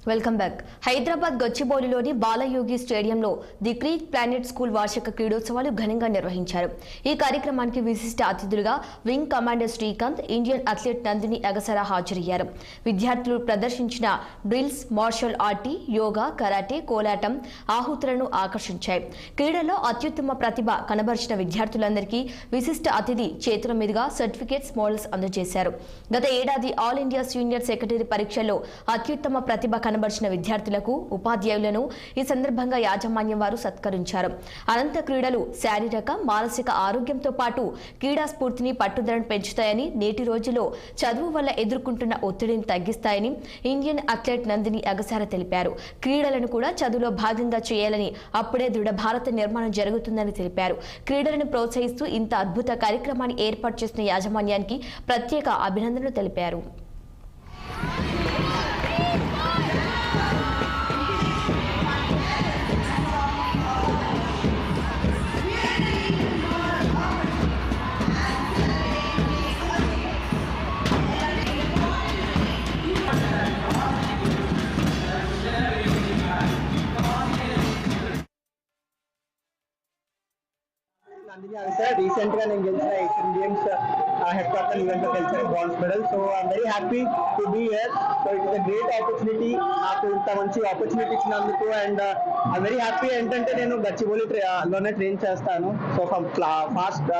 Welcome back. Hyderabad గచ్చిబౌలిలోని బాలయోగి స్టేడియంలో the creek planet school వార్షిక క్రీడోత్సవాలు ఘనంగా నిర్వహించారు. ఈ కార్యక్రమానికి విశిష్ట అతిథులుగా wing commander Srikanth, Indian athlete Nandini Agasara హాజరయ్యారు. విద్యార్థులు ప్రదర్శించిన drills, martial art, yoga, karate, Kolatam ఆహుతులను ఆకర్షించాయి. క్రీడల్లో అత్యుత్తమ ప్రతిభ కనబరిచిన విద్యార్థులందరికీ విశిష్ట అతిథి చేతుల మీదుగా సర్టిఫికేట్స్, మోడల్స్ అందజేశారు. గత ఏడాది ఆల్ ఇండియా సీనియర్ సెక్రటరీ పరీక్షల్లో అత్యుత్తమ ప్రతిభ కనబరిచిన విద్యార్థులకు, ఉపాధ్యాయులను ఈ సందర్భంగా యాజమాన్యం వారు సత్కరించారు. అనంత క్రీడలు శారీరక, మానసిక ఆరోగ్యంతో పాటు క్రీడా స్ఫూర్తిని, పట్టుదలను పెంచుతాయని, నేటి రోజుల్లో చదువు వల్ల ఎదుర్కొంటున్న ఒత్తిడిని తగ్గిస్తాయని ఇండియన్ అథ్లెట్ నందిని అగసార తెలిపారు. క్రీడలను కూడా చదువులో భాగంగా చేయాలని, అప్పుడే దృఢ భారత నిర్మాణం జరుగుతుందని తెలిపారు. క్రీడలను ప్రోత్సహిస్తూ ఇంత అద్భుత కార్యక్రమాన్ని ఏర్పాటు చేసిన యాజమాన్యానికి ప్రత్యేక అభినందనలు తెలిపారు. Recent గా నేను గెలిచిన Asian games head quarter event లో గెలిచిన bronze medal. So I'm very happy to be here. So it is a great opportunity, నాకు ఇంత మంచి ఆపర్చునిటీ ఇచ్చినందుకు. And I'm very happy. ఏంటంటే నేను గచ్చిబౌలి లోనే ట్రైన్ చేస్తాను. సో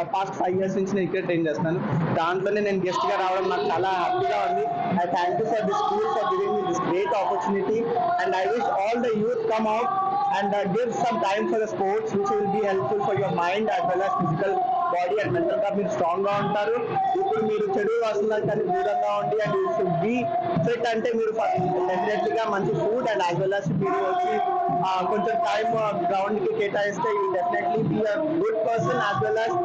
పాస్ట్ 5 years నుంచి నేను ఇక్కడ ట్రైన్ చేస్తాను. దాంట్లోనే నేను గెస్ట్ గా రావడం నాకు చాలా హ్యాపీగా ఉంది. I thank you for this school for giving me this great opportunity. And I wish all the youth come out and give some time for the sports, which will be helpful for your mind as well as physical body and mental గా మీరు strong గా ఉంటారు. ఇప్పుడు మీరు చెడు వాసనలకు కానీ దూరంగా ఉండి and you should be fit. అంటే మీరు డెఫినెట్లీ గా మంచి food and as well as మీరు వచ్చి కొంచెం టైం గ్రౌండ్ కి కేటాయిస్తే you definitely be a good person as well as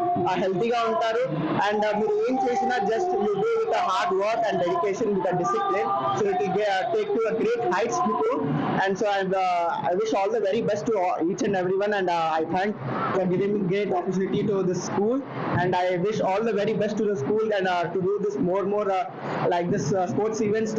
హెల్తీగా ఉంటారు. అండ్ మీరు ఏం చేసినా just you do with hard work and dedication with discipline. So it take to a great heights people. And so I wish all the very best to each and everyone, and I thank for giving me great opportunity to this school. And I wish all the very best to the school and to do this more like this sports events